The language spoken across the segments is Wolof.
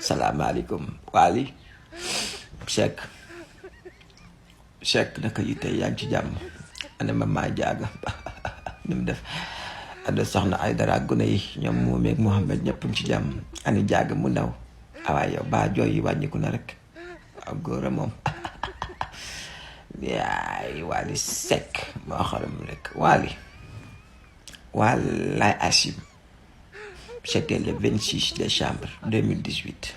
salaamaaleykum Waly Seck naka yi tey yaa ngi ci jàmm ana mama jaaga ni mu def ana soxna ay dara gune yi ñoom moo meeg Mouhamed ñëpp ngi ci jàmm ani jaaga mu ndaw awaay yow baa jooy yi wàññiku na rek waaw góor a moom yaay Waly Seck moo xolam rek Waly Hachim. C'était le 26 décembre 2018.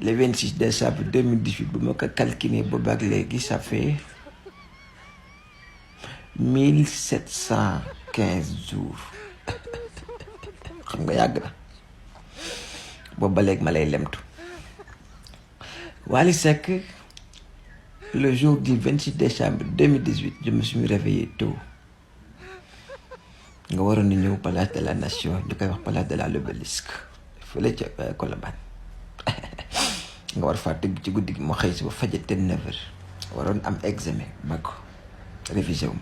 Le 26 décembre 2018, bu ma ko calculé boobu ak léegi ça fait 1715 jours xam nga yàgg na boobu ba léegi ma lay lemtu. Waly Seck, le jour du 26 décembre 2018, je me suis réveillé tôt. nga waroon na ñëw place de la nation ñu koy wax place de l'Obélisque fële ca Colobane nga war faa tëgg ci guddi gi ma xëy si ba fajate 9h waroon am examen ba ko révisé wu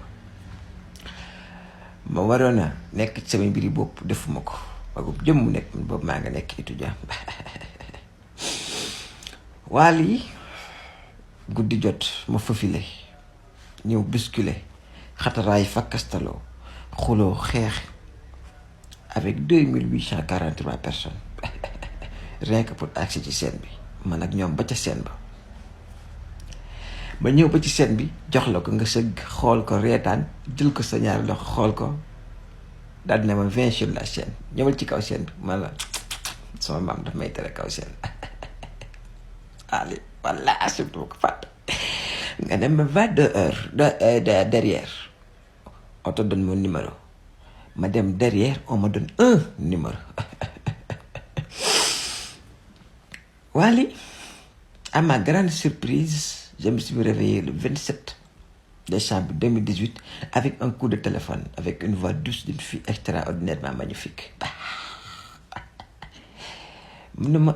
ma waroon a nekk ci sama mbiri bopp defuma ko ba jëm mu nekk boobu maa nga nekk étudiant. Waly guddi jot ma fafile ñëw bousculé xataraay fakkastaloo xuloo xeex avec 2843 personnes rien que pour accès ci scène bi man ak ñoom ba ca scène ba ma ñëw ba ci scène bi jox la ko nga sëgg xool ko reetaan jël ko sa ñaari loxo xool ko daal dina ma 20 sur la scène ñëwal ci kaw scène bi man la sama maam daf may tere kaw scène allez voilà surtout ko fàtt nga dem ma 22 heures derrière on te donne mon numéro. Madame derrière, on me donne un numéro. Waly, à ma grande surprise, je me suis réveillé le 27 décembre 2018 avec un coup de téléphone, avec une voix douce d'une fille extraordinairement magnifique.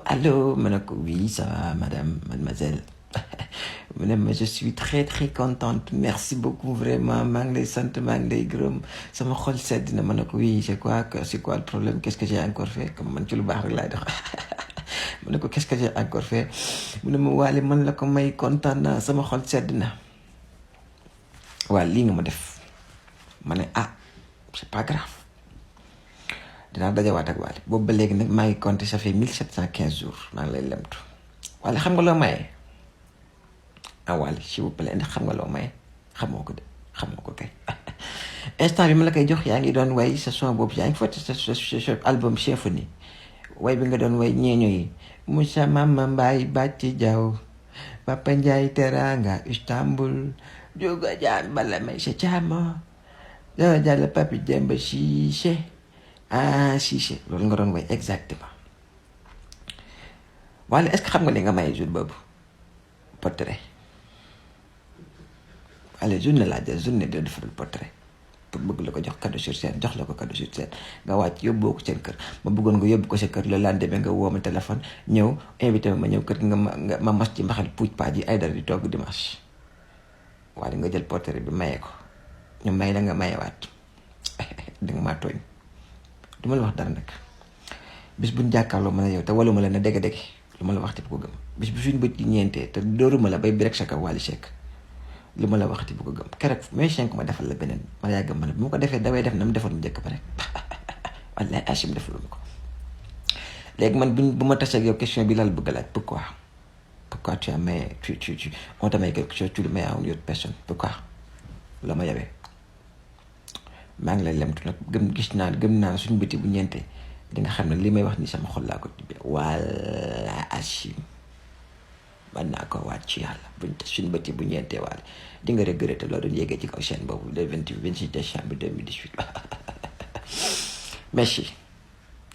Allô, oui, ça va, madame, mademoiselle. Je suis très très contente, merci beaucoup vraiment, maa ngi lay sant maa ngi lay gërëm sama xol sedd na ma ne ko oui c'est quoi le problème, qu'est-ce que j'ai encore fait, comme man ci lu baax rek laay dox ma ne ko qu'est-ce que j'ai encore fait mu ne ma Waly man la ko may kontaan naa sama xol sedd na waaw lii nga ma def ma ne c'est pas grave dinaa dajawaat ak Waly boobu ba léegi nag maa ngi compté ça fait 1715 jours maa ngi lay lemtu Waly xam nga loo maye Waly s'il vous plaît ndax xam nga loo maye xamoo ko kay instant bi ma la koy jox yaa ngi doon way sa son boobu yaa ngi fàtte sa album symphonie way bi nga doon way ñeeño yi Moussa Mama Mbaye Bàcci Jaw Papa Ndiaye Teranga Istanbul Jóga Jaan bala may sa caamo dama jàll Papi Demba Cissé Cissé loolu nga doon way exactement. Waly est-ce que xam nga li nga maye jour boobu portrait allez journée laa jël journée de defal portrait pour bëgg la ko jox cadeau sur scène jox la ko cadeau sur scène nga wàcc yóbboo ko seen kër ma bëggoon nga yóbbu ko sa kër le lendemain nga woo ma téléphone ñëw invité ma ñëw kër gi nga mas ci mbaxal puuj paa ji ay dara di togg dimanche Waly nga jël portrait bi maye ko ñu may la nga mayewaat di nga maa tooñ du ma la wax dara nag bis buñ jàkkaarloo mën a yow te waluma la ne dégg lu ma la waxti bu ko gëm bis bu suñ bët yi ñeentee te dooruma la bay bi rek sa kaw Waly Seck lu ma la waxti bu ko gëm keroog mais cinq ma defal la beneen ma yàgg ma ne bu ma ko defee damay def na mu defoon njëkk ba rek wallaay Hachim defaluma ko léegi man bu ma tasee ak yow question bi lal bëgg a laaj pourquoi tu as mais tu on t'a mis quelque chose tu le mets à une autre personne pourquoi la ma yabee maa ngi lay lemtu nag gëm naa suñu bëti bu ñeentee di nga xam ne li may wax ni sama xol laa ko tibbee wala Hachim man naa ko waat ci yàlla buñ suñu bëti bu ñeentee Waly di nga regretté loo doon yéegee ci kaw chaîne boobu le 26 décembre 2018 merci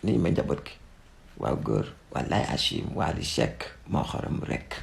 ni ma njaboot gi waaw góor wallaay Hachim Waly Seck moo xorom rek